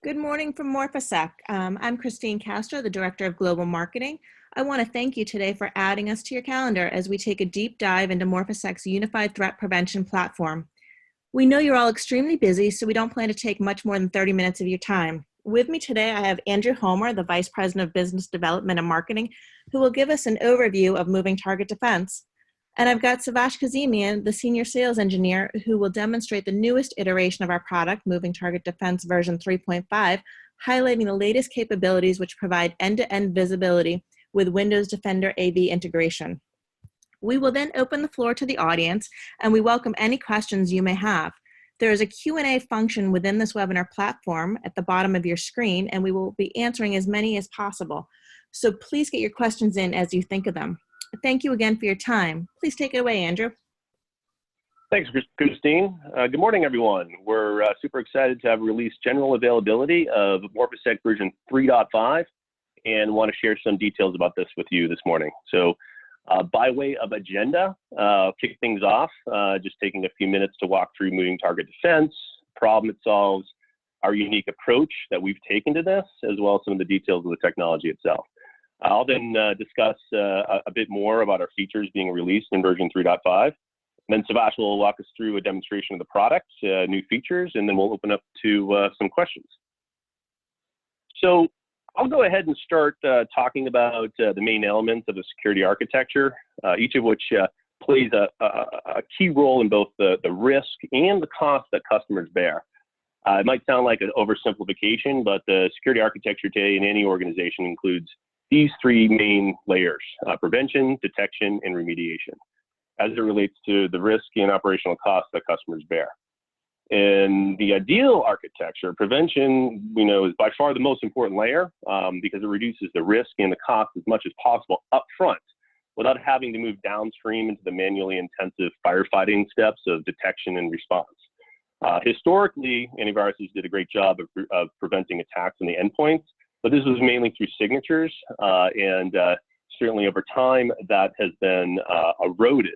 Good morning from Morphisec. I'm Christine Castro, the Director of Global Marketing. I want to thank you today for adding us to your calendar as we take a deep dive into Morphisec's Unified Threat Prevention platform. We know you're all extremely busy, so we don't plan to take much more than 30 minutes of your time. With me today, I have Andrew Homer, the Vice President of Business Development and Marketing, who will give us an overview of moving target defense. And I've got Savash Kazemian, the Senior Sales Engineer, who will demonstrate the newest iteration of our product, Moving Target Defense version 3.5, highlighting the latest capabilities which provide end-to-end visibility with Windows Defender AV integration. We will then open the floor to the audience, and we welcome any questions you may have. There is a Q&A function within this webinar platform at the bottom of your screen, and we will be answering as many as possible. So please get your questions in as you think of them. Thank you again for your time. Please take it away, Andrew. Thanks, Christine. Good morning, everyone. We're super excited to have released general availability of Morphisec version 3.5 and want to share some details about this with you this morning. So by way of agenda, kick things off, just taking a few minutes to walk through moving target defense, problem it solves, our unique approach that we've taken to this, as well as some of the details of the technology itself. I'll then discuss a bit more about our features being released in version 3.5. Then Savash will walk us through a demonstration of the product, new features, and then we'll open up to some questions. So I'll go ahead and start talking about the main elements of the security architecture, each of which plays a key role in both the risk and the cost that customers bear. It might sound like an oversimplification, but the security architecture today in any organization includes these three main layers: prevention, detection, and remediation, as it relates to the risk and operational costs that customers bear. In the ideal architecture, prevention, we know, is by far the most important layer because it reduces the risk and the cost as much as possible up front without having to move downstream into the manually intensive firefighting steps of detection and response. Historically, antiviruses did a great job of preventing attacks on the endpoints, but this was mainly through signatures, and certainly over time that has been eroded.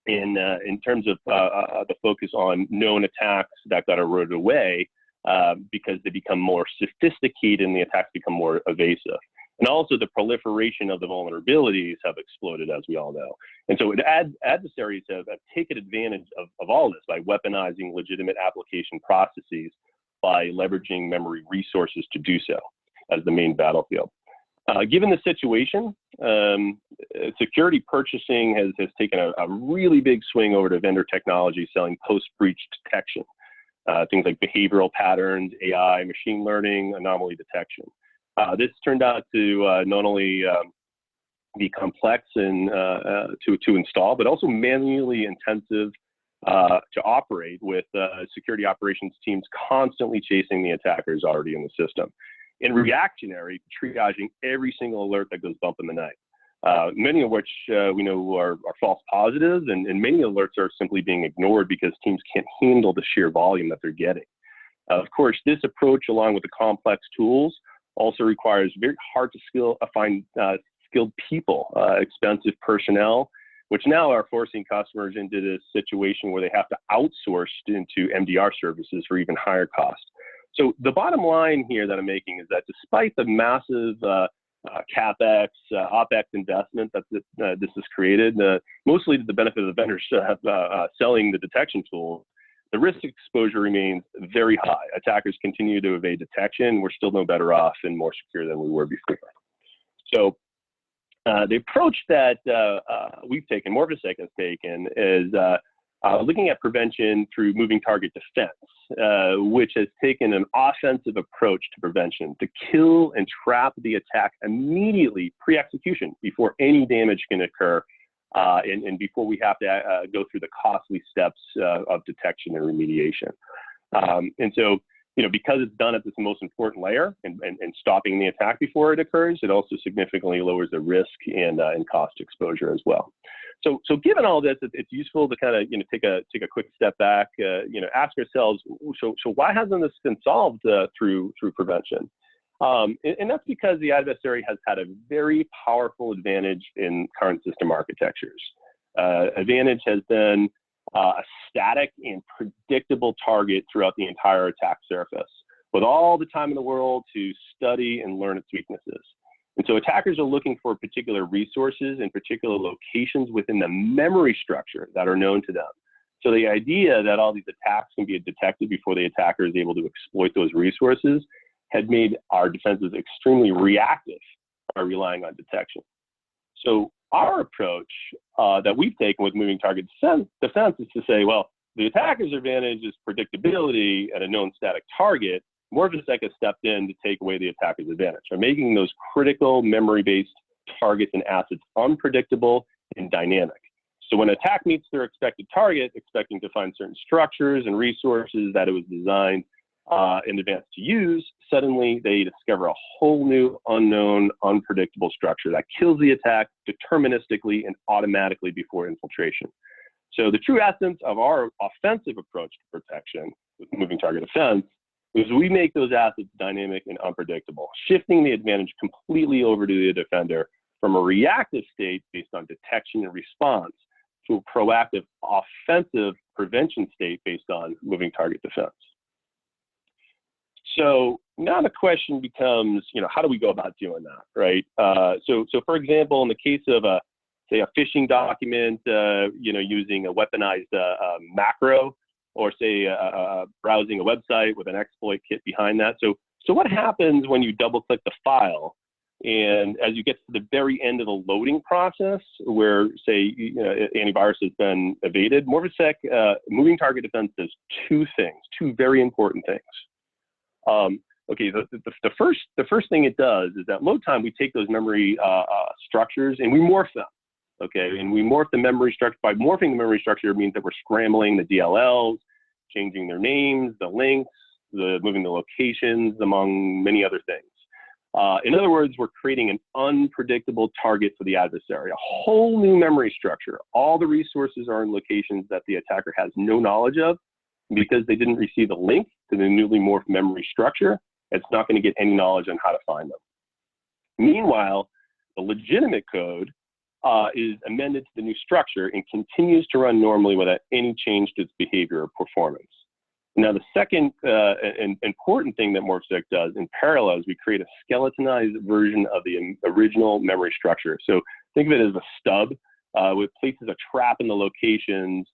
In terms of the focus on known attacks, that got eroded away because they become more sophisticated and the attacks become more evasive. And also the proliferation of the vulnerabilities have exploded, as we all know. And so adversaries have taken advantage of all this by weaponizing legitimate application processes by leveraging memory resources to do so as the main battlefield. Given the situation, security purchasing has taken a really big swing over to vendor technology selling post-breach detection, things like behavioral patterns, AI, machine learning, anomaly detection. This turned out to not only be complex and to install, but also manually intensive to operate, with security operations teams constantly chasing the attackers already in the system, and reactionary, triaging every single alert that goes bump in the night, many of which we know are false positives, and many alerts are simply being ignored because teams can't handle the sheer volume that they're getting. Of course, this approach, along with the complex tools, also requires very hard to find skilled people, expensive personnel, which now are forcing customers into this situation where they have to outsource into MDR services for even higher cost. So the bottom line here that I'm making is that despite the massive CapEx, OpEx investment that this has created, mostly to the benefit of the vendors selling the detection tool, the risk exposure remains very high. Attackers continue to evade detection. We're still no better off and more secure than we were before. So the approach that we've taken, Morphisec has taken, is looking at prevention through moving target defense, which has taken an offensive approach to prevention to kill and trap the attack immediately pre-execution before any damage can occur and before we have to go through the costly steps of detection and remediation. And so, because it's done at this most important layer and stopping the attack before it occurs, it also significantly lowers the risk and cost exposure as well. So given all this, it's useful to kind of take a quick step back, ask ourselves, so why hasn't this been solved through prevention? And that's because the adversary has had a very powerful advantage in current system architectures. Advantage has been a static and predictable target throughout the entire attack surface. with all the time in the world to study and learn its weaknesses. And so attackers are looking for particular resources and particular locations within the memory structure that are known to them. So the idea that all these attacks can be detected before the attacker is able to exploit those resources had made our defenses extremely reactive by relying on detection. So our approach that we've taken with moving target defense is to say, well, the attacker's advantage is predictability at a known static target. Morphisec has stepped in to take away the attacker's advantage by making those critical memory-based targets and assets unpredictable and dynamic. So when an attack meets their expected target, expecting to find certain structures and resources that it was designed in advance to use, suddenly they discover a whole new, unknown, unpredictable structure that kills the attack deterministically and automatically before infiltration. So the true essence of our offensive approach to protection with moving target defense is we make those assets dynamic and unpredictable, shifting the advantage completely over to the defender from a reactive state based on detection and response to a proactive offensive prevention state based on moving target defense. So now the question becomes, how do we go about doing that, right? So for example, in the case of say a phishing document, using a weaponized macro, or say browsing a website with an exploit kit behind that. So what happens when you double click the file, and as you get to the very end of the loading process, where say antivirus has been evaded, Morphisec moving target defense does two very important things. Okay, the first thing it does is at load time we take those memory structures and we morph them. Okay, and we morph the memory structure. By morphing the memory structure means that we're scrambling the DLLs, changing their names, the links, moving the locations, among many other things. In other words, we're creating an unpredictable target for the adversary, a whole new memory structure. All the resources are in locations that the attacker has no knowledge of. Because they didn't receive a link to the newly morphed memory structure, it's not going to get any knowledge on how to find them. Meanwhile, the legitimate code is amended to the new structure and continues to run normally without any change to its behavior or performance. Now, the second and important thing that Morphisec does in parallel is we create a skeletonized version of the original memory structure. So think of it as a stub, which places a trap in the locations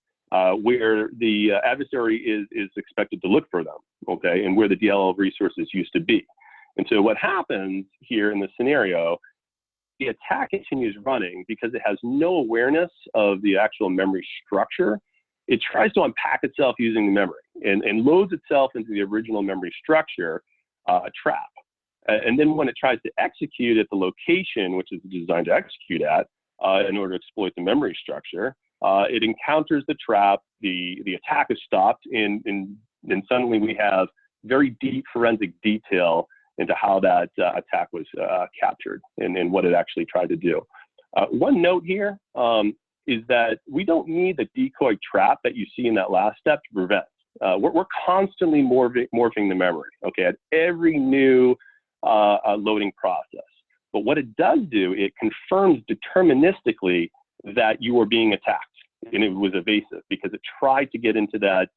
where the adversary is expected to look for them, okay, and where the DLL resources used to be. And so what happens here in this scenario, the attack continues running because it has no awareness of the actual memory structure. It tries to unpack itself using the memory and loads itself into the original memory structure trap. And then when it tries to execute at the location, which is designed to execute at in order to exploit the memory structure, it encounters the trap, the attack is stopped, and suddenly we have very deep forensic detail into how that attack was captured and what it actually tried to do. One note here is that we don't need the decoy trap that you see in that last step to prevent. We're constantly morphing the memory, okay, at every new loading process. But what it does do, it confirms deterministically that you are being attacked, and it was evasive because it tried to get into that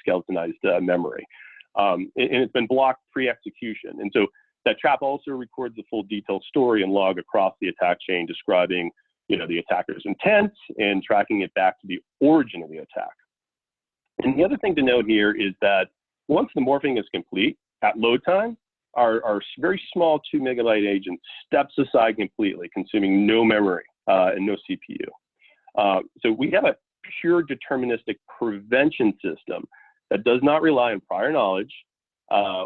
skeletonized memory, and it's been blocked pre-execution. And so that trap also records the full detailed story and log across the attack chain, describing the attacker's intent and tracking it back to the origin of the attack. And the other thing to note here is that once the morphing is complete, at load time, our very small 2 megabyte agent steps aside completely, consuming no memory and no CPU. So we have a pure deterministic prevention system that does not rely on prior knowledge.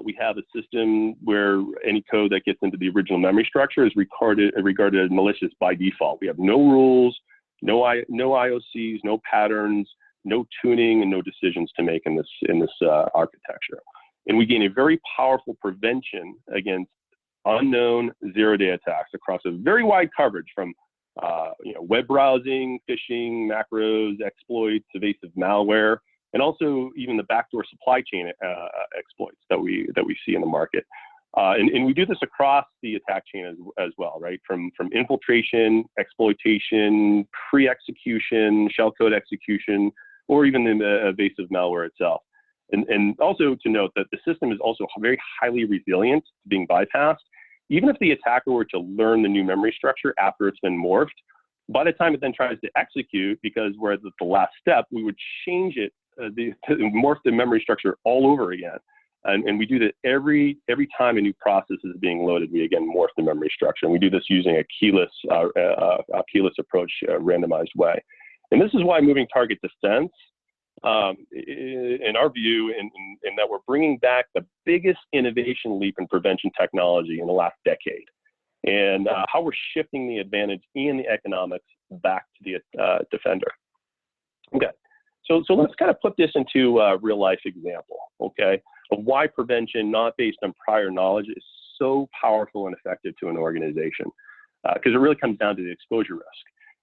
We have a system where any code that gets into the original memory structure is regarded as malicious by default. We have no rules, no IOCs, no patterns, no tuning, and no decisions to make in this architecture. And we gain a very powerful prevention against unknown zero-day attacks across a very wide coverage from web browsing, phishing, macros, exploits, evasive malware, and also even the backdoor supply chain exploits that we see in the market. And we do this across the attack chain as well, right? From infiltration, exploitation, pre-execution, shellcode execution, or even the evasive malware itself. And also to note that the system is also very highly resilient to being bypassed. Even if the attacker were to learn the new memory structure after it's been morphed, by the time it then tries to execute, because we're at the last step, we would change it, to morph the memory structure all over again. And we do that every time a new process is being loaded. We again morph the memory structure, and we do this using a keyless approach, randomized way. And this is why moving target defense, in our view, in that we're bringing back the biggest innovation leap in prevention technology in the last decade, and how we're shifting the advantage and the economics back to the defender. Okay, so let's kind of put this into a real life example, okay, of why prevention not based on prior knowledge is so powerful and effective to an organization, because it really comes down to the exposure risk.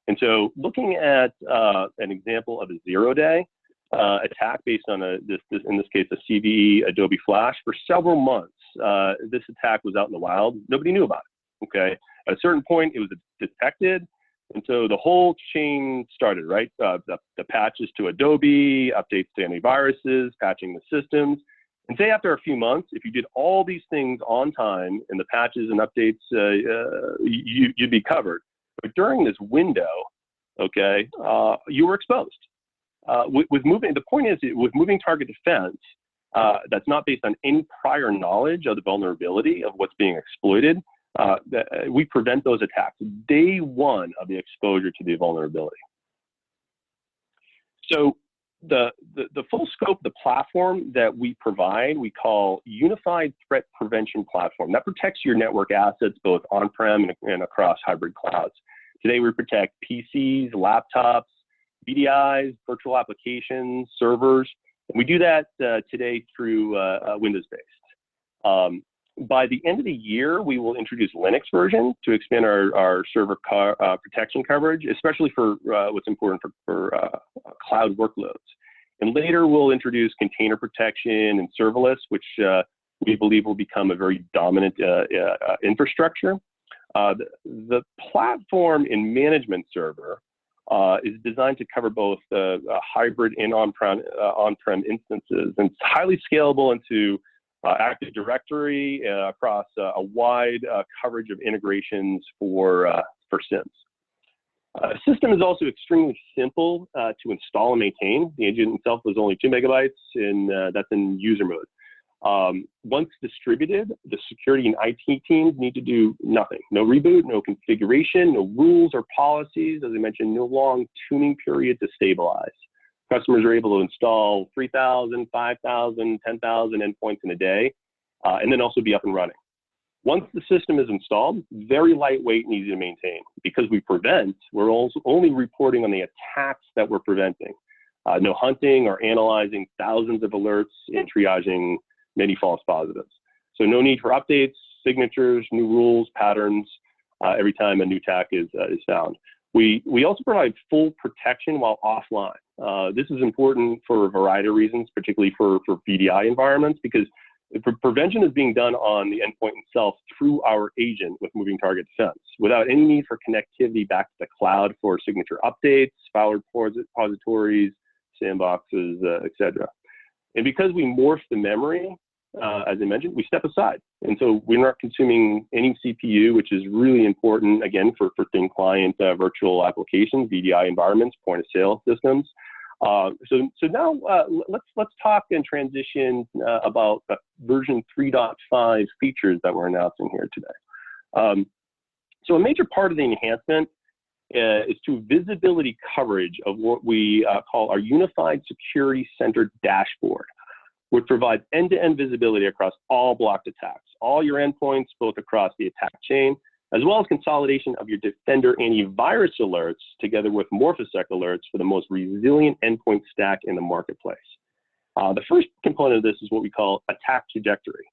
And so looking at an example of a zero-day attack based on in this case, a CVE Adobe Flash, for several months, this attack was out in the wild. Nobody knew about it, okay? At a certain point, it was detected, and so the whole chain started, right? The patches to Adobe, updates to antiviruses, patching the systems. And say after a few months, if you did all these things on time and the patches and updates, you'd be covered. But during this window, okay, you were exposed. The point is, with moving target defense, that's not based on any prior knowledge of the vulnerability of what's being exploited, we prevent those attacks day one of the exposure to the vulnerability. So the full scope of the platform that we provide, we call Unified Threat Prevention Platform. That protects your network assets both on-prem and across hybrid clouds. Today we protect PCs, laptops, VDIs, virtual applications, servers. And we do that today through Windows-based. By the end of the year, we will introduce Linux version to expand our server protection coverage, especially for what's important for cloud workloads. And later, we'll introduce container protection and serverless, which we believe will become a very dominant infrastructure. The platform and management server is designed to cover both hybrid and on-prem instances, and it's highly scalable into Active Directory across a wide coverage of integrations for SIMs. The system is also extremely simple to install and maintain. The agent itself was only 2 megabytes, and that's in user mode. Once distributed, the security and IT teams need to do nothing. No reboot, no configuration, no rules or policies. As I mentioned, no long tuning period to stabilize. Customers are able to install 3,000, 5,000, 10,000 endpoints in a day, and then also be up and running. Once the system is installed, very lightweight and easy to maintain. Because we prevent, we're also only reporting on the attacks that we're preventing. No hunting or analyzing thousands of alerts and triaging many false positives. So no need for updates, signatures, new rules, patterns, every time a new attack is found. We also provide full protection while offline. This is important for a variety of reasons, particularly for VDI environments, because prevention is being done on the endpoint itself through our agent with moving target defense, without any need for connectivity back to the cloud for signature updates, file repositories, sandboxes, etc. And because we morph the memory, as I mentioned, we step aside. And so we're not consuming any CPU, which is really important, again, for thin client virtual applications, VDI environments, point of sale systems. So now let's talk and transition about version 3.5 features that we're announcing here today. So a major part of the enhancement is to visibility coverage of what we call our Unified Security Centered Dashboard, which provides end-to-end visibility across all blocked attacks, all your endpoints, both across the attack chain, as well as consolidation of your Defender antivirus alerts together with Morphisec alerts for the most resilient endpoint stack in the marketplace. The first component of this is what we call attack trajectory.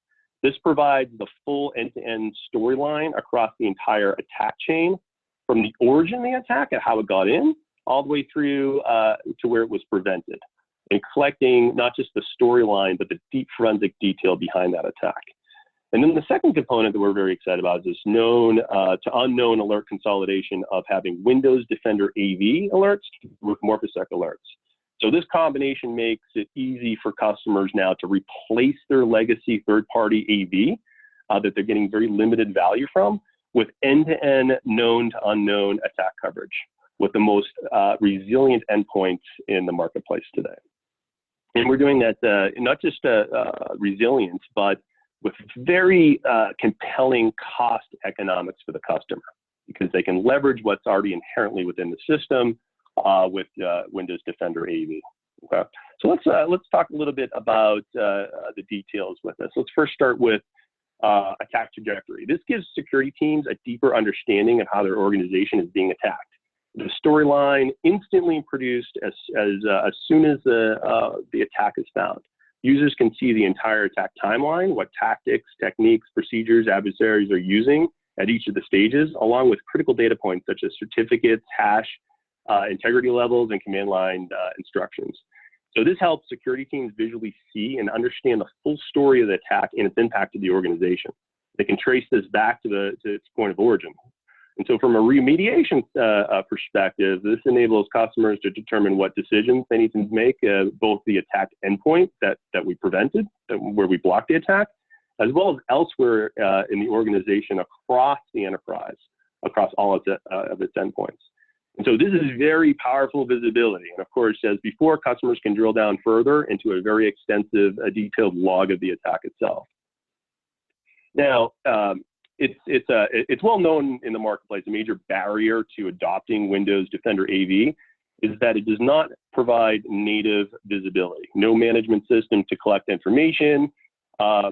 This provides the full end-to-end storyline across the entire attack chain, from the origin of the attack and how it got in, all the way through to where it was prevented, and collecting not just the storyline, but the deep forensic detail behind that attack. And then the second component that we're very excited about is this known to unknown alert consolidation of having Windows Defender AV alerts with Morphisec alerts. So this combination makes it easy for customers now to replace their legacy third-party AV that they're getting very limited value from with end-to-end known to unknown attack coverage with the most resilient endpoints in the marketplace today. And we're doing that not just resilience, but with very compelling cost economics for the customer, because they can leverage what's already inherently within the system with Windows Defender AV. Okay, so let's talk a little bit about the details with this. Let's first start with attack trajectory. This gives security teams a deeper understanding of how their organization is being attacked. The storyline instantly produced as soon as the attack is found. Users can see the entire attack timeline, what tactics, techniques, procedures adversaries are using at each of the stages, along with critical data points such as certificates, hash, integrity levels, and command line instructions. So this helps security teams visually see and understand the full story of the attack and its impact to the organization. They can trace this back to its point of origin. And so from a remediation perspective, this enables customers to determine what decisions they need to make, both the attack endpoint that we prevented, where we blocked the attack, as well as elsewhere in the organization across the enterprise, across all of its endpoints. And so this is very powerful visibility. And of course, as before, customers can drill down further into a very extensive, detailed log of the attack itself. Now, it's well known in the marketplace, a major barrier to adopting Windows Defender AV is that it does not provide native visibility, no management system to collect information, to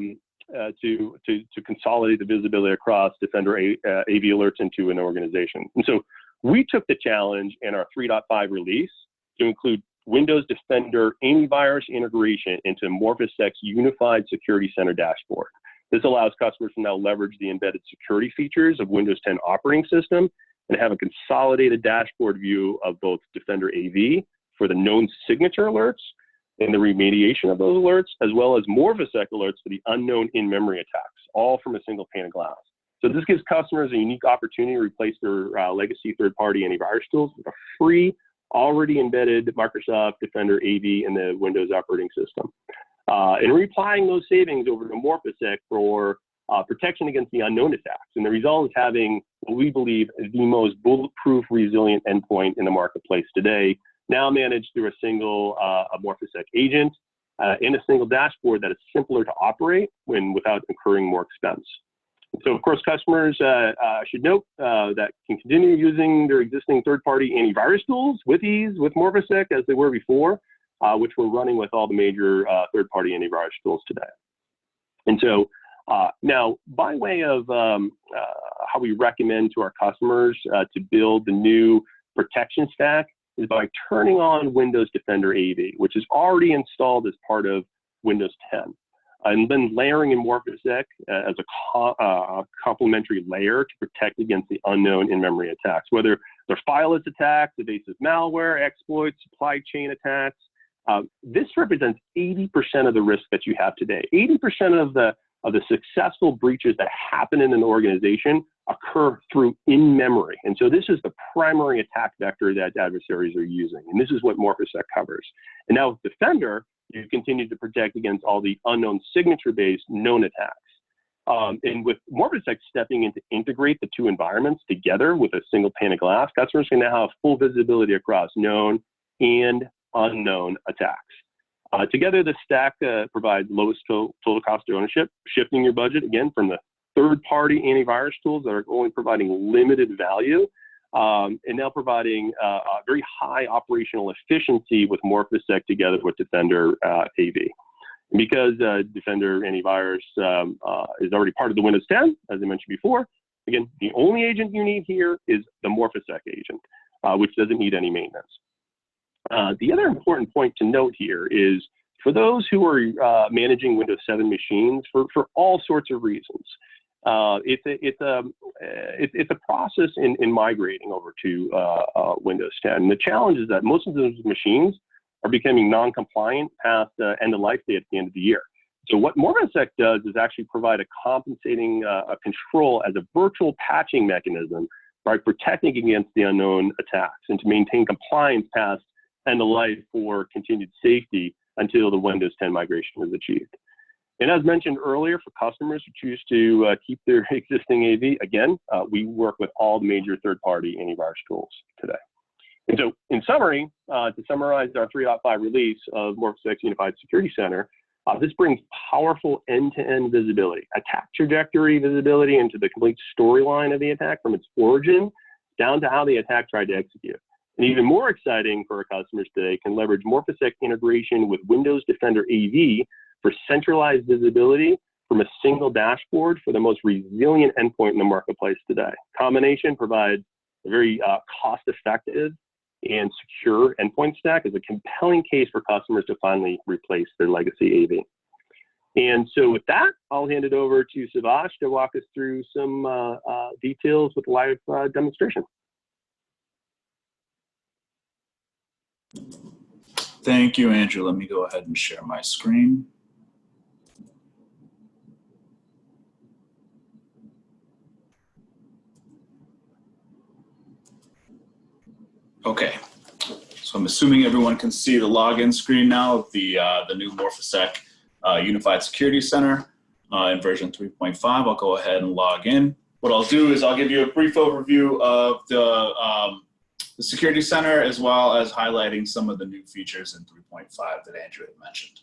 consolidate the visibility across Defender AV alerts into an organization. And so we took the challenge in our 3.5 release to include Windows Defender antivirus integration into Morphisec's unified security center dashboard. This allows customers to now leverage the embedded security features of Windows 10 operating system and have a consolidated dashboard view of both Defender AV for the known signature alerts and the remediation of those alerts, as well as Morphisec alerts for the unknown in-memory attacks, all from a single pane of glass. So this gives customers a unique opportunity to replace their legacy third-party antivirus tools with a free, already embedded Microsoft Defender AV in the Windows operating system. And reapplying those savings over to Morphisec for protection against the unknown attacks. And the result is having what we believe is the most bulletproof, resilient endpoint in the marketplace today, now managed through a single Morphisec agent in a single dashboard that is simpler to operate without incurring more expense. So, of course, customers should note that can continue using their existing third-party antivirus tools with ease with Morphisec as they were before, which we're running with all the major third-party antivirus tools today. And so now, by way of how we recommend to our customers to build the new protection stack is by turning on Windows Defender AV, which is already installed as part of Windows 10. And then layering in Morphisec as a complementary layer to protect against the unknown in-memory attacks, whether they're fileless attacks, evasive malware, exploits, supply chain attacks. This represents 80% of the risk that you have today. 80% of the successful breaches that happen in an organization occur through in-memory. And so this is the primary attack vector that adversaries are using. And this is what Morphisec covers. And now with Defender, you continue to protect against all the unknown signature-based known attacks. And with Morphisec stepping in to integrate the two environments together with a single pane of glass, customers can now have full visibility across known and unknown attacks. Together, the stack provides lowest total cost of ownership, shifting your budget again from the third-party antivirus tools that are only providing limited value, and now providing a very high operational efficiency with Morphisec together with Defender AV. And because Defender antivirus is already part of the Windows 10, as I mentioned before, again, the only agent you need here is the Morphisec agent, which doesn't need any maintenance. The other important point to note here is for those who are managing Windows 7 machines for all sorts of reasons, it's a process in migrating over to Windows 10. And the challenge is that most of those machines are becoming non-compliant past end of life date at the end of the year. So what Morphisec does is actually provide a compensating control as a virtual patching mechanism by protecting against the unknown attacks and to maintain compliance past end of life for continued safety until the Windows 10 migration is achieved. And as mentioned earlier, for customers who choose to keep their existing AV, again, we work with all major third-party antivirus tools today. And so, in summary, to summarize our 3.5 release of Morphisec's Unified Security Center, this brings powerful end-to-end visibility, attack trajectory visibility into the complete storyline of the attack from its origin down to how the attack tried to execute. And even more exciting for our customers today, can leverage Morphisec integration with Windows Defender AV for centralized visibility from a single dashboard for the most resilient endpoint in the marketplace today. Combination provides a very cost-effective and secure endpoint stack as a compelling case for customers to finally replace their legacy AV. And so with that, I'll hand it over to Savash to walk us through some details with a live demonstration. Thank you, Andrew. Let me go ahead and share my screen. Okay, so I'm assuming everyone can see the login screen now of the new Morphisec Unified Security Center in version 3.5. I'll go ahead and log in. What I'll do is I'll give you a brief overview of the Security Center, as well as highlighting some of the new features in 3.5 that Andrew had mentioned.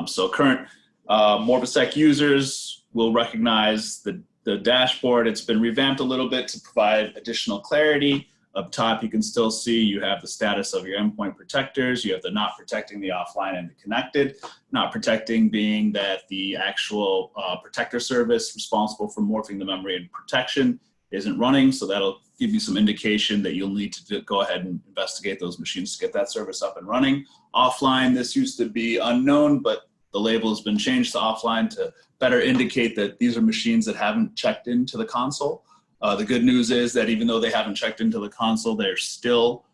So current Morphisec users will recognize the dashboard. It's been revamped a little bit to provide additional clarity. Up top, you can still see you have the status of your endpoint protectors. You have the not protecting, the offline, and the connected. Not protecting being that the actual protector service responsible for morphing the memory and protection isn't running. So that'll give you some indication that you'll need to go ahead and investigate those machines to get that service up and running. Offline, this used to be unknown, but the label has been changed to offline to better indicate that these are machines that haven't checked into the console. The good news is that even though they haven't checked into the console, they're still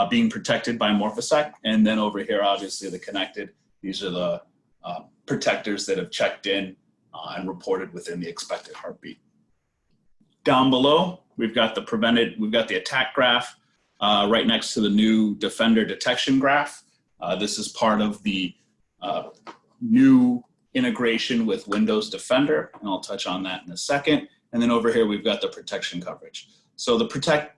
being protected by Morphisec. And then over here, obviously the connected, these are the protectors that have checked in and reported within the expected heartbeat. Down below, we've got the attack graph right next to the new Defender detection graph. This is part of the new integration with Windows Defender, and I'll touch on that in a second. And then over here, we've got the protection coverage. So the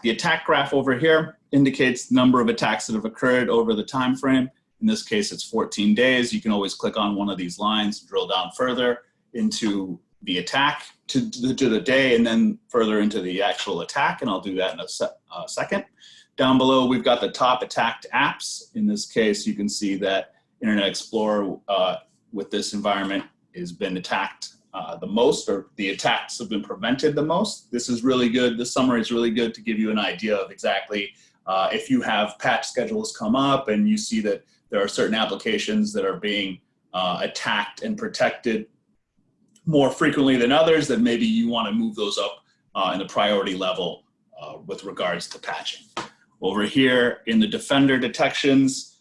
attack graph over here indicates the number of attacks that have occurred over the time frame. In this case, it's 14 days. You can always click on one of these lines, drill down further into the attack to the day, and then further into the actual attack. And I'll do that in a second. Down below, we've got the top attacked apps. In this case, you can see that Internet Explorer with this environment has been attacked the most, or the attacks have been prevented the most. This is really good. This summary is really good to give you an idea of exactly if you have patch schedules come up and you see that there are certain applications that are being attacked and protected more frequently than others, that maybe you want to move those up in the priority level with regards to patching. Over here in the Defender detections,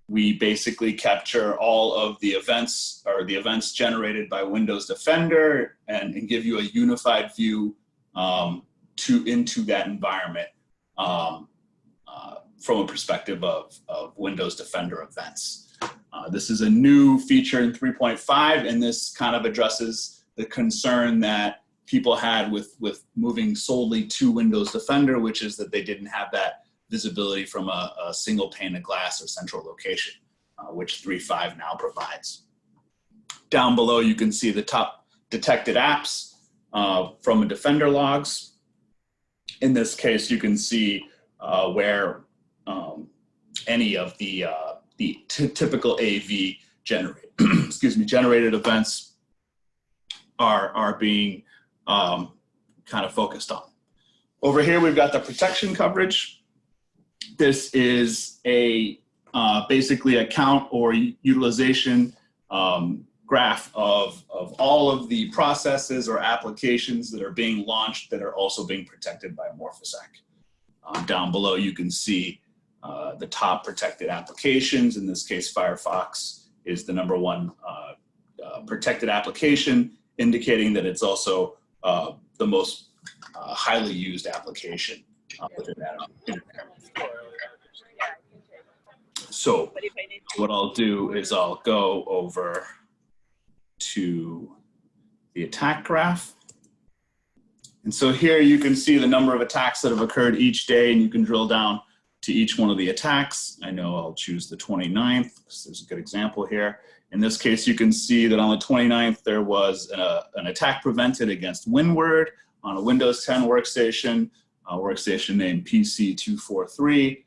we basically capture all of the events, or the events generated by Windows Defender, and give you a unified view into that environment from a perspective of Windows Defender events. This is a new feature in 3.5, and this kind of addresses the concern that people had with moving solely to Windows Defender, which is that they didn't have that visibility from a single pane of glass or central location, which 3.5 now provides. Down below, you can see the top detected apps from a Defender logs. In this case, you can see where any of the typical AV generated events are being kind of focused on. Over here, we've got the protection coverage. This is basically a count or utilization graph of all of the processes or applications that are being launched that are also being protected by Morphisec. Down below, you can see the top protected applications. In this case, Firefox is the #1 protected application, indicating that it's also the most highly used application within that. So what I'll do is I'll go over to the attack graph. And so here you can see the number of attacks that have occurred each day, and you can drill down to each one of the attacks. I know I'll choose the 29th because there's a good example here. In this case, you can see that on the 29th, there was an attack prevented against Windward on a Windows 10 workstation, a workstation named PC243,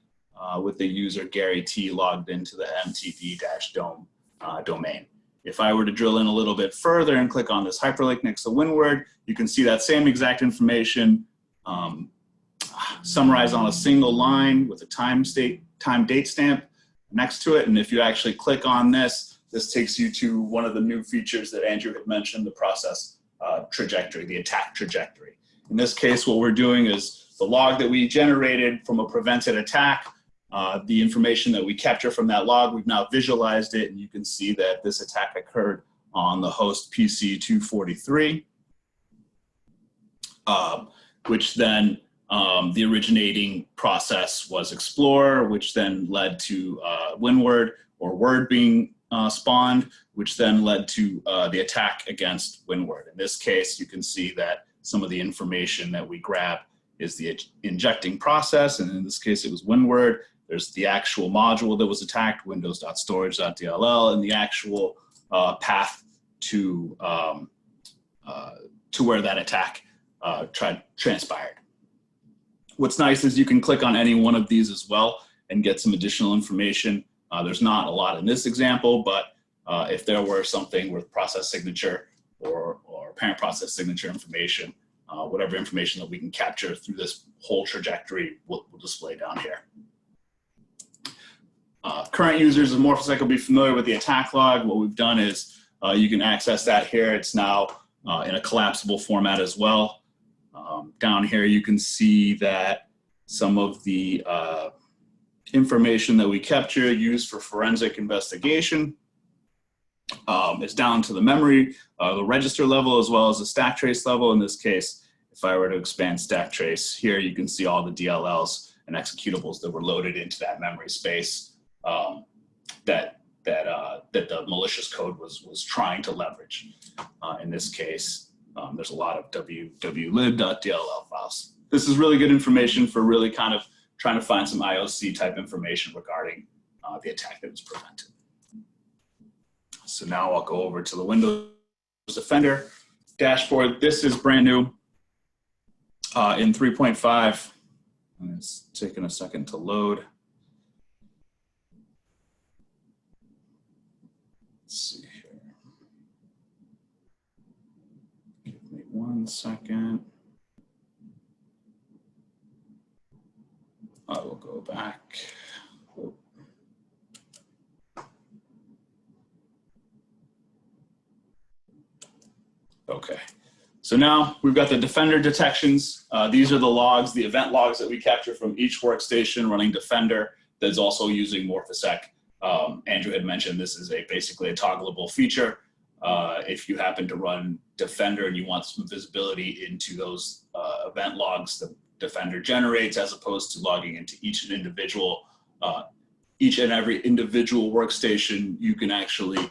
with the user Gary T logged into the mtd-dome domain. If I were to drill in a little bit further and click on this hyperlink next to Windward, you can see that same exact information summarized on a single line with a time date stamp next to it. And if you actually click on this, this takes you to one of the new features that Andrew had mentioned, the process trajectory, the attack trajectory. In this case, what we're doing is the log that we generated from a prevented attack, the information that we capture from that log, we've now visualized it, and you can see that this attack occurred on the host PC243, which then the originating process was Explorer, which then led to Windward or Word being spawned, which then led to the attack against Windward. In this case, you can see that some of the information that we grab is the injecting process, and in this case it was Windward. There's the actual module that was attacked, windows.storage.dll, and the actual path to where that attack transpired. What's nice is you can click on any one of these as well and get some additional information. There's not a lot in this example, but if there were something with process signature or parent process signature information, whatever information that we can capture through this whole trajectory will display down here. Current users of Morphisec will be familiar with the attack log. What we've done is you can access that here. It's now in a collapsible format as well. Down here you can see that some of the information that we capture used for forensic investigation is down to the memory, the register level, as well as the stack trace level. In this case, if I were to expand stack trace, here you can see all the DLLs and executables that were loaded into that memory space that the malicious code was trying to leverage. In this case, there's a lot of www.dll files. This is really good information for really kind of trying to find some IOC type information regarding the attack that was prevented. So now I'll go over to the Windows Defender dashboard. This is brand new in 3.5. And it's taking a second to load. Let's see here. Give me 1 second. I will go back. Okay, so now we've got the Defender detections. These are the logs, the event logs that we capture from each workstation running Defender that's also using Morphisec. Andrew had mentioned this is basically a toggleable feature. If you happen to run Defender and you want some visibility into those event logs the Defender generates, as opposed to logging into each and every individual workstation, you can actually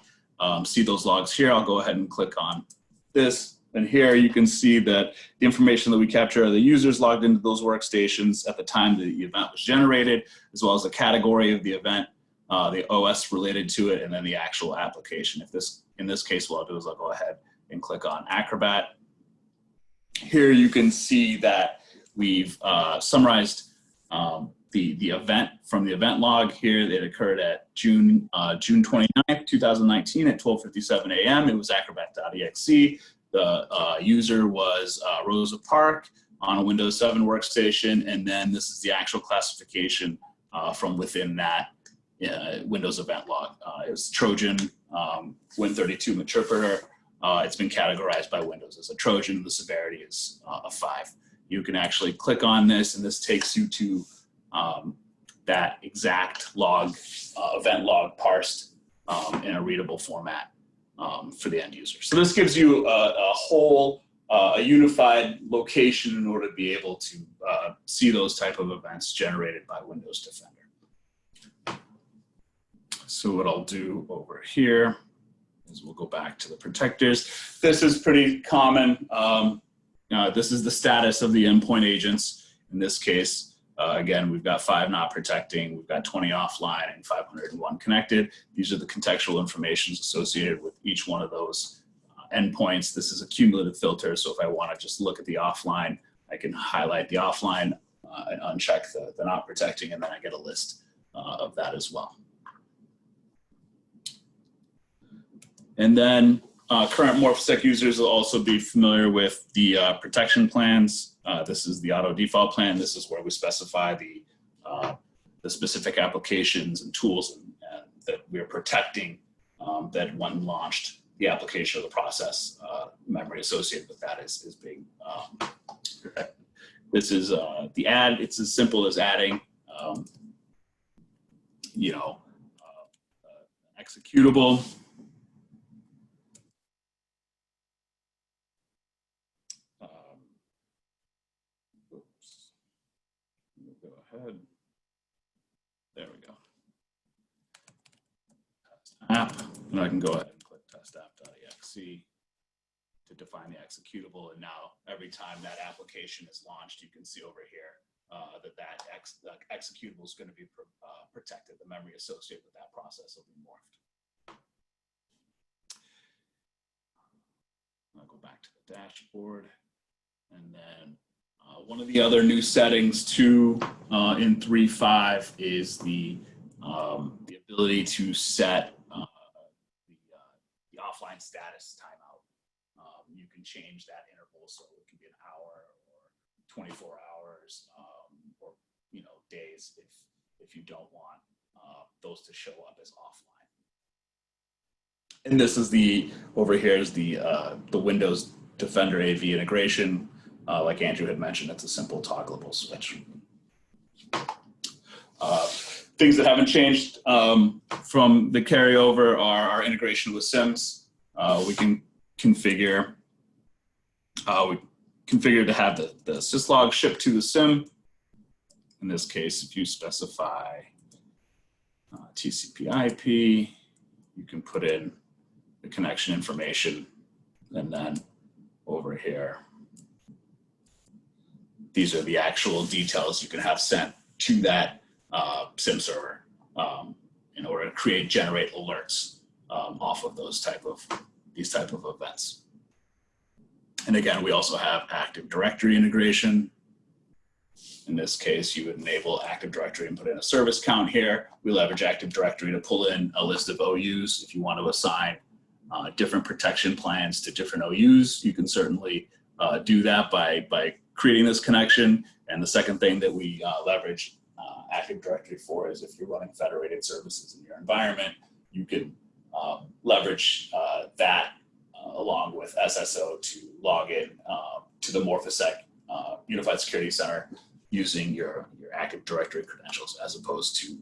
see those logs here. I'll go ahead and click on this, and here you can see that the information that we capture are the users logged into those workstations at the time the event was generated, as well as the category of the event, the OS related to it, and then the actual application. In this case, what I'll do is I'll go ahead and click on Acrobat. Here you can see that we've summarized the event from the event log here that occurred at June 29th, 2019 at 12:57 a.m. It was acrobat.exe. The user was Rosa Park on a Windows 7 workstation, and then this is the actual classification from within that Windows event log. It was Trojan Win32 interpreter. It's been categorized by Windows as a Trojan. The severity is a 5. You can actually click on this, and this takes you to that exact log, event log parsed in a readable format for the end user. So this gives you a whole, a unified location in order to be able to see those type of events generated by Windows Defender. So what I'll do over here is we'll go back to the protectors. This is pretty common. This is the status of the endpoint agents. In this case, again, we've got 5 not protecting, we've got 20 offline, and 501 connected. These are the contextual informations associated with each one of those endpoints. This is a cumulative filter, so if I want to just look at the offline, I can highlight the offline and uncheck the not protecting, and then I get a list of that as well. And then current Morphisec users will also be familiar with the protection plans. This is the auto default plan. This is where we specify the specific applications and tools that we're protecting that when launched, the application or the process memory associated with that is being protected. This is the add. It's as simple as adding, executable. Go ahead. There we go. Test app, and I can go ahead and click test app.exe to define the executable. And now every time that application is launched, you can see over here that executable is going to be protected. The memory associated with that process will be morphed. I'll go back to the dashboard, and then one of the other new settings too in 3.5 is the ability to set the offline status timeout. You can change that interval, so it can be an hour or 24 hours or days if you don't want those to show up as offline. And this is over here is the Windows Defender AV integration. Like Andrew had mentioned, it's a simple toggleable switch. Things that haven't changed from the carryover are our integration with SIMs. We can configure to have the syslog shipped to the SIM. In this case, if you specify TCP/IP, you can put in the connection information, and then over here, these are the actual details you can have sent to that SIM server in order to generate alerts off of these type of events. And again, we also have Active Directory integration. In this case, you would enable Active Directory and put in a service count here. We leverage Active Directory to pull in a list of OUs. If you want to assign different protection plans to different OUs, you can certainly do that by creating this connection. And the second thing that we leverage Active Directory for is if you're running federated services in your environment, you can leverage that along with SSO to log in to the Morphisec Unified Security Center using your Active Directory credentials, as opposed to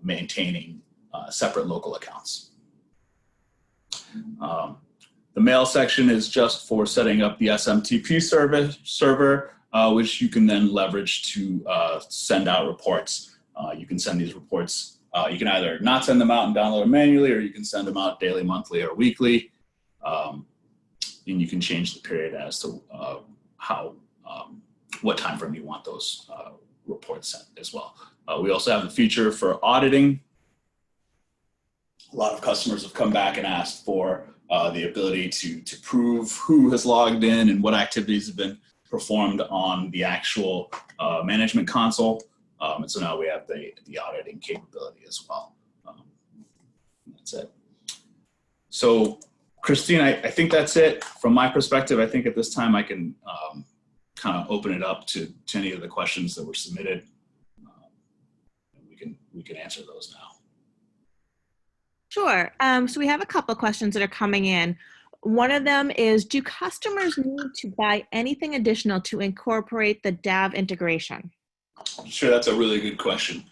maintaining separate local accounts. The mail section is just for setting up the SMTP server, which you can then leverage to send out reports. You can send these reports. You can either not send them out and download them manually, or you can send them out daily, monthly, or weekly. And you can change the period as to what time frame you want those reports sent as well. We also have a feature for auditing. A lot of customers have come back and asked for the ability to prove who has logged in and what activities have been performed on the actual management console. And so now we have the auditing capability as well. That's it. So Christine, I think that's it from my perspective. I think at this time I can kind of open it up to any of the questions that were submitted. We can answer those now. Sure. So we have a couple of questions that are coming in. One of them is, do customers need to buy anything additional to incorporate the DAV integration? Sure, that's a really good question.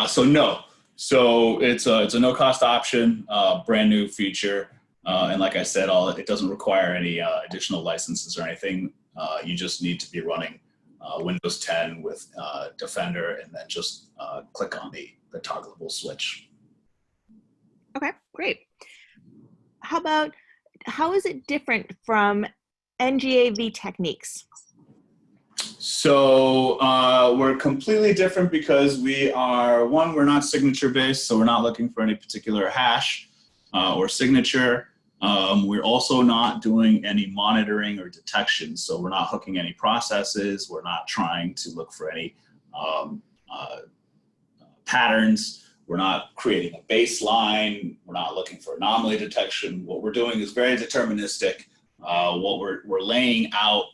So no. So it's a no-cost option, brand new feature. And like I said, it doesn't require any additional licenses or anything. You just need to be running Windows 10 with Defender, and then just click on the toggleable switch. Okay, great. How is it different from NGAV techniques? So we're completely different because we're not signature based, so we're not looking for any particular hash or signature. We're also not doing any monitoring or detection, so we're not hooking any processes. We're not trying to look for any patterns. We're not creating a baseline. We're not looking for anomaly detection. What we're doing is very deterministic. What we're laying out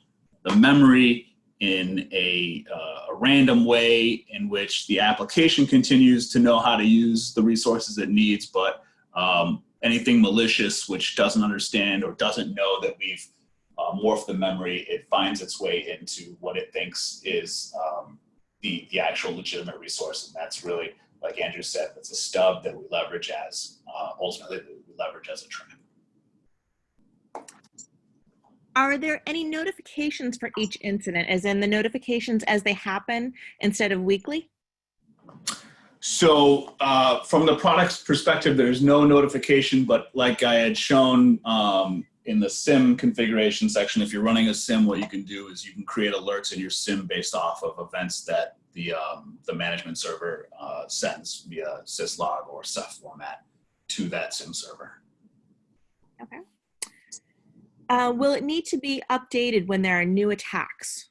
the memory in a random way in which the application continues to know how to use the resources it needs, but anything malicious which doesn't understand or doesn't know that we've morphed the memory, it finds its way into what it thinks is the actual legitimate resource. And that's really, like Andrew said, that's a stub that we leverage as, ultimately we leverage as a trap. Are there any notifications for each incident, as in the notifications as they happen instead of weekly? So from the product's perspective, there's no notification, but like I had shown in the SIM configuration section, if you're running a SIM, what you can do is you can create alerts in your SIM based off of events that the management server sends via syslog or Ceph format to that SIM server. Okay. Will it need to be updated when there are new attacks?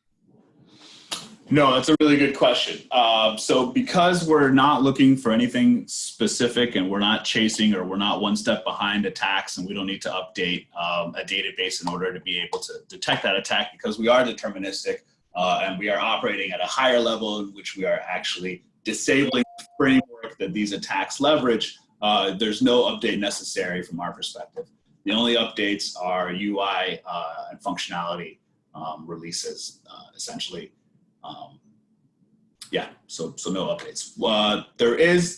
No, that's a really good question. So because we're not looking for anything specific and we're not chasing or we're not one step behind attacks and we don't need to update a database in order to be able to detect that attack, because we are deterministic and we are operating at a higher level in which we are actually disabling the framework that these attacks leverage, there's no update necessary from our perspective. The only updates are UI and functionality releases, essentially. Yeah, so no updates.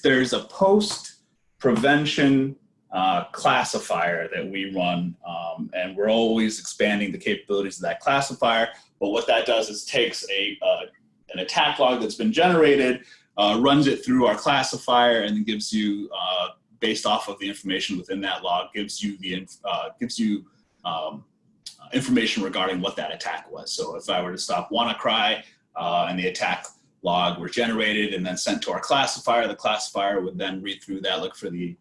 There's a post-prevention classifier that we run, and we're always expanding the capabilities of that classifier. But what that does is takes an attack log that's been generated, runs it through our classifier, and then gives you, based off of the information within that log, gives you information regarding what that attack was. So if I were to stop WannaCry and the attack log were generated and then sent to our classifier, the classifier would then read through that, look for the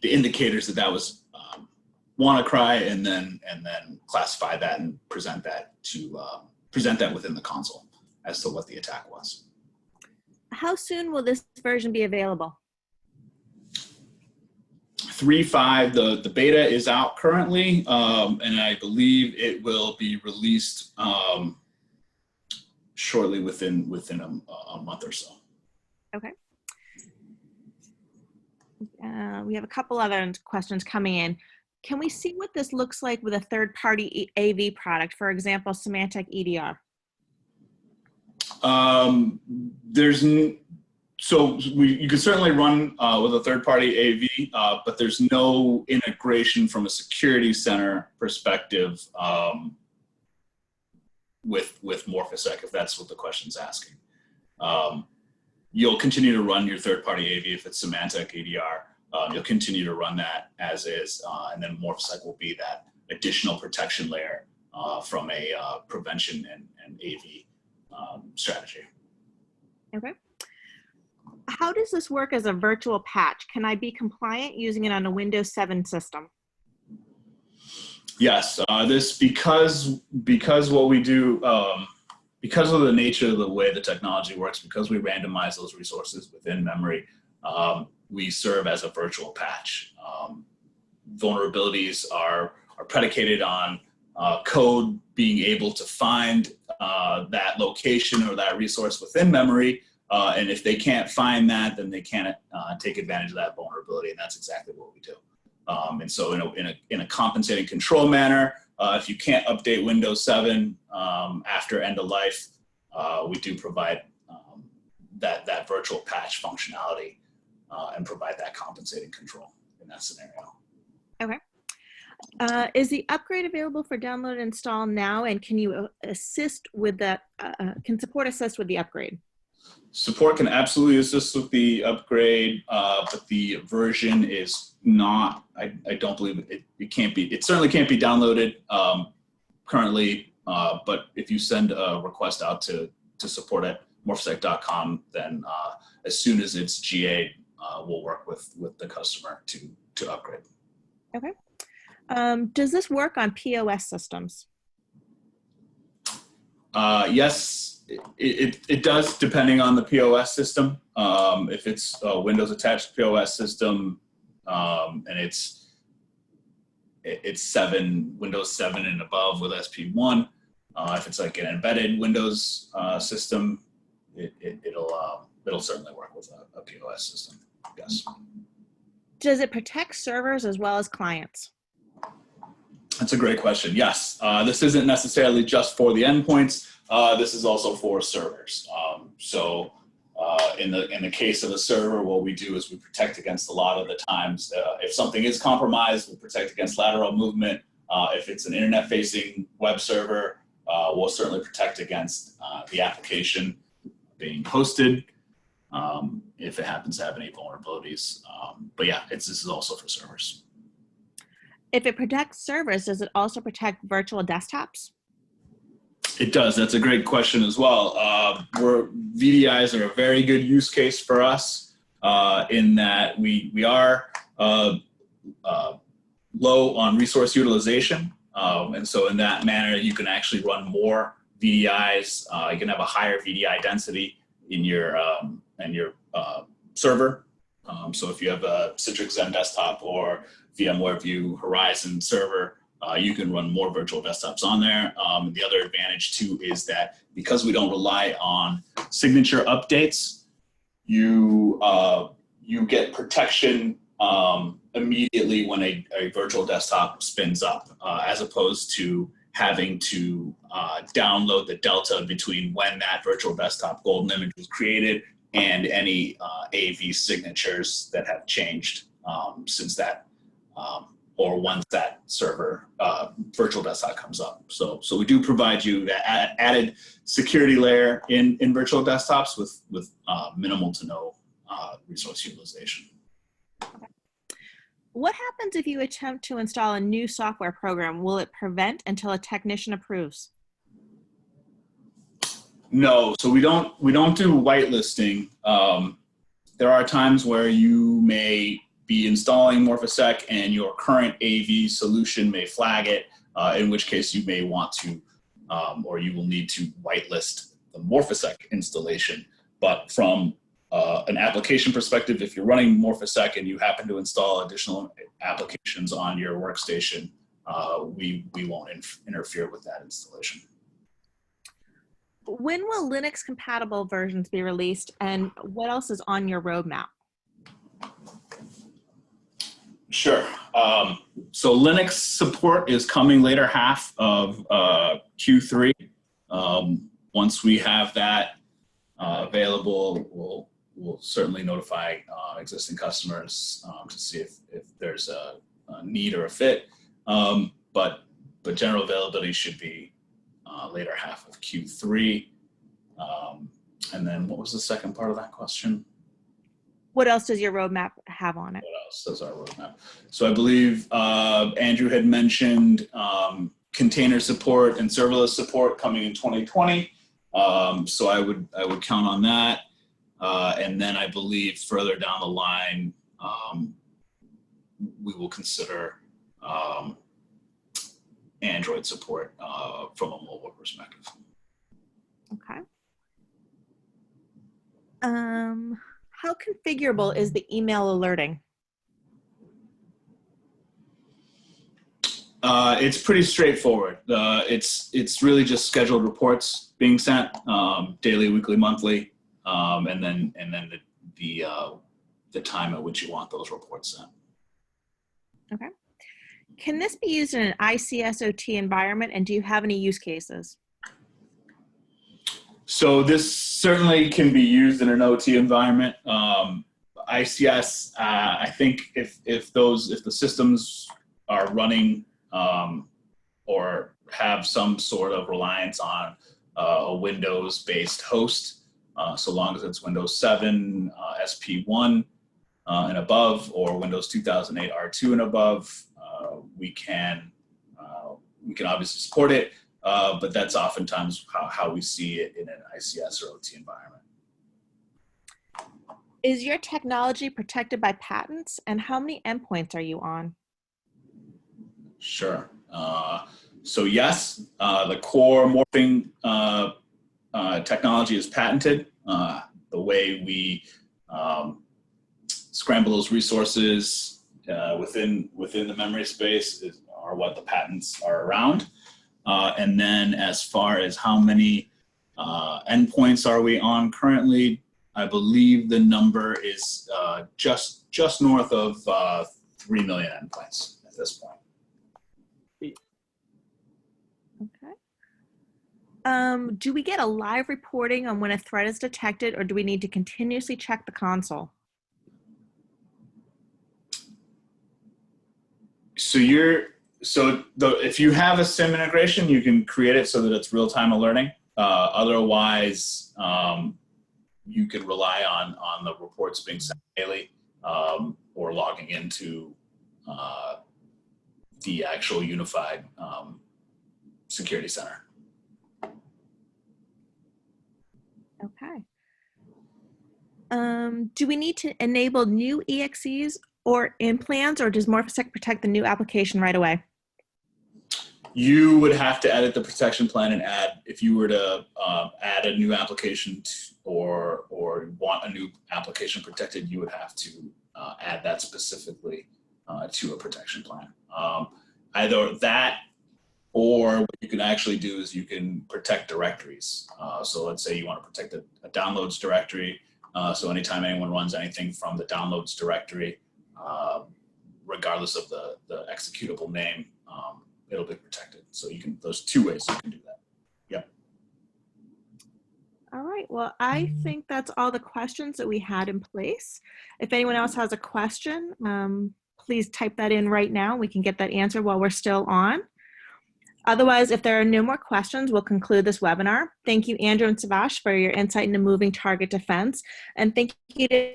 indicators that was WannaCry, and then classify that and present that within the console as to what the attack was. How soon will this version be available? 3.5, the beta is out currently, and I believe it will be released shortly within a month or so. Okay. We have a couple other questions coming in. Can we see what this looks like with a third-party AV product, for example, Symantec EDR? You can certainly run with a third-party AV, but there's no integration from a security center perspective with Morphisec, if that's what the question's asking. You'll continue to run your third-party AV if it's Symantec EDR. You'll continue to run that as is, and then Morphisec will be that additional protection layer from a prevention and AV strategy. Okay. How does this work as a virtual patch? Can I be compliant using it on a Windows 7 system? Yes, because what we do, because of the nature of the way the technology works, because we randomize those resources within memory, we serve as a virtual patch. Vulnerabilities are predicated on code being able to find that location or that resource within memory, and if they can't find that, then they can't take advantage of that vulnerability, and that's exactly what we do. And so in a compensating control manner, if you can't update Windows 7 after end of life, we do provide that virtual patch functionality and provide that compensating control in that scenario. Okay. Is the upgrade available for download and install now, and can you assist with that? Can support assist with the upgrade? Support can absolutely assist with the upgrade, but the version is not, I don't believe it can't be, it certainly can't be downloaded currently, but if you send a request out to support at morphisec.com, then as soon as it's GA, we'll work with the customer to upgrade. Okay. Does this work on POS systems? Yes, it does, depending on the POS system. If it's a Windows attached POS system, and it's Windows 7 and above with SP1. If it's like an embedded Windows system, it'll certainly work with a POS system. Yes. Does it protect servers as well as clients? That's a great question. Yes, this isn't necessarily just for the endpoints. This is also for servers. In the case of a server, what we do is we protect against a lot of the times. If something is compromised, we'll protect against lateral movement. If it's an internet-facing web server, we'll certainly protect against the application being hosted if it happens to have any vulnerabilities. But yeah, this is also for servers. If it protects servers, does it also protect virtual desktops? It does. That's a great question as well. VDIs are a very good use case for us in that we are low on resource utilization. And so in that manner, you can actually run more VDIs. You can have a higher VDI density in your server. So if you have a Citrix Zen desktop or VMware View Horizon server, you can run more virtual desktops on there. The other advantage too is that because we don't rely on signature updates, you get protection immediately when a virtual desktop spins up, as opposed to having to download the delta between when that virtual desktop golden image was created and any AV signatures that have changed since that, or once that server virtual desktop comes up. So we do provide you that added security layer in virtual desktops with minimal to no resource utilization. What happens if you attempt to install a new software program? Will it prevent until a technician approves? No, so we don't do whitelisting. There are times where you may be installing Morphisec and your current AV solution may flag it, in which case you may want to, or you will need to whitelist the Morphisec installation. But from an application perspective, if you're running Morphisec and you happen to install additional applications on your workstation, we won't interfere with that installation. When will Linux compatible versions be released, and what else is on your roadmap? Sure. So Linux support is coming later half of Q3. Once we have that available, we'll certainly notify existing customers to see if there's a need or a fit. But general availability should be later half of Q3. And then what was the second part of that question? What else does your roadmap have on it? What else does our roadmap? So I believe Andrew had mentioned container support and serverless support coming in 2020. So I would count on that. And then I believe further down the line, we will consider Android support from a mobile perspective. Okay. How configurable is the email alerting? It's pretty straightforward. It's really just scheduled reports being sent daily, weekly, monthly, and then the time at which you want those reports sent. Okay. Can this be used in an ICSOT environment, and do you have any use cases? So this certainly can be used in an OT environment. ICS, I think if the systems are running or have some sort of reliance on a Windows-based host, so long as it's Windows 7, SP1 and above, or Windows 2008 R2 and above, we can obviously support it, but that's oftentimes how we see it in an ICS or OT environment. Is your technology protected by patents, and how many endpoints are you on? Sure. So yes, the core morphing technology is patented. The way we scramble those resources within the memory space are what the patents are around. And then as far as how many endpoints are we on currently, I believe the number is just north of 3 million endpoints at this point. Okay. Do we get a live reporting on when a threat is detected, or do we need to continuously check the console? If you have a SIM integration, you can create it so that it's real-time alerting. Otherwise, you can rely on the reports being sent daily, or logging into the actual unified security center. Okay. Do we need to enable new EXEs or implants, or does Morphisec protect the new application right away? You would have to edit the protection plan and add, if you were to add a new application or want a new application protected, you would have to add that specifically to a protection plan. Either that, or what you can actually do is you can protect directories. So let's say you want to protect a downloads directory. So anytime anyone runs anything from the downloads directory, regardless of the executable name, it'll be protected. So there's two ways you can do that. Yep. All right, well, I think that's all the questions that we had in place. If anyone else has a question, please type that in right now. We can get that answered while we're still on. Otherwise, if there are no more questions, we'll conclude this webinar. Thank you, Andrew and Savash, for your insight into moving target defense. And thank you to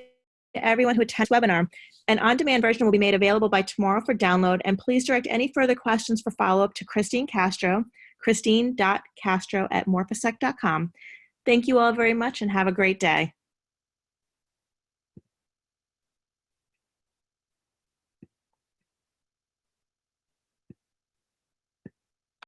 everyone who attends this webinar. An on-demand version will be made available by tomorrow for download. And please direct any further questions for follow-up to Christine Castro, christine.castro@morphisec.com. Thank you all very much and have a great day.